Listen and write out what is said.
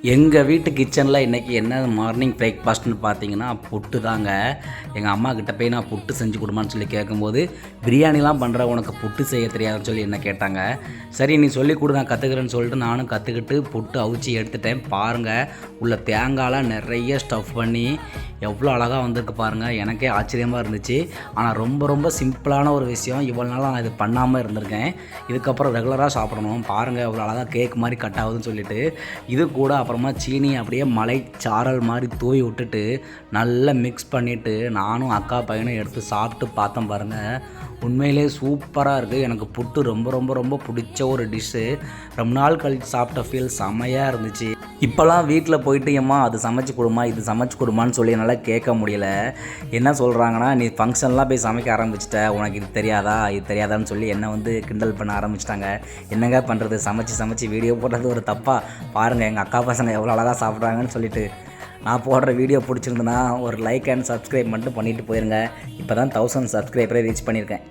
எங்கள் வீட்டு கிச்சனில் இன்றைக்கி என்ன மார்னிங் பிரேக்ஃபாஸ்ட்னு பார்த்தீங்கன்னா புட்டு தாங்க. எங்கள் அம்மா கிட்ட போய் நான் புட்டு செஞ்சு கொடுமான்னு சொல்லி கேட்கும்போது, பிரியாணிலாம் பண்ணுற உனக்கு புட்டு செய்ய தெரியாதுன்னு சொல்லி என்ன கேட்டாங்க. சரி நீ சொல்லி கொடு நான் கற்றுக்கிறேன்னு சொல்லிட்டு நானும் கற்றுக்கிட்டு புட்டு அவிச்சி எடுத்துட்டேன். பாருங்கள், உள்ள தேங்காயெலாம் நிறைய ஸ்டஃப் பண்ணி எவ்வளோ அழகாக வந்திருக்கு பாருங்கள். எனக்கே ஆச்சரியமாக இருந்துச்சு. ஆனால் ரொம்ப ரொம்ப சிம்பிளான ஒரு விஷயம். இவ்வளோ நாளாக நான் இது பண்ணாமல் இருந்திருக்கேன். இதுக்கப்புறம் ரெகுலராக சாப்பிடணும். பாருங்கள் எவ்வளோ அழகாக கேக் மாதிரி கட் ஆகுதுன்னு சொல்லிட்டு. இது கூட அப்புறமா சீனி அப்படியே மலை சாரல் மாதிரி தூவி விட்டுட்டு நல்லா மிக்ஸ் பண்ணிவிட்டு நானும் அக்கா பையனும் எடுத்து சாப்பிட்டு பார்த்தோம் பாருங்கள். உண்மையிலே சூப்பராக இருக்குது. எனக்கு புட்டு ரொம்ப ரொம்ப ரொம்ப பிடிச்ச ஒரு டிஷ்ஷு. ரொம்ப நாள் கழித்து சாப்பிட்ட ஃபீல் செமையாக இருந்துச்சு. இப்போல்லாம் வீட்டில் போயிட்டு ஏம்மா அது சமைச்சு கொடுமா இது சமைச்சு கொடுமான்னு சொல்லி என்னால் கேட்க முடியல. என்ன சொல்கிறாங்கன்னா, நீ ஃபங்க்ஷன்லாம் போய் சமைக்க ஆரம்பிச்சிட்ட, உனக்கு இது தெரியாதா இது தெரியாதான்னு சொல்லி என்னை வந்து கிண்டல் பண்ண ஆரம்பிச்சிட்டாங்க. என்னங்க பண்ணுறது, சமைச்சு வீடியோ போடுறது ஒரு தப்பாக? பாருங்கள் எங்கள் அக்கா பசங்க எவ்வளோ அழகாக சாப்பிட்றாங்கன்னு சொல்லிட்டு. நான் போடுற வீடியோ பிடிச்சிருந்துன்னா ஒரு லைக் அண்ட் சப்ஸ்கிரைப் மட்டும் பண்ணிவிட்டு போயிருங்க. இப்போ தான் 1000 சப்ஸ்கிரைபரை ரீச் பண்ணியிருக்கேன்.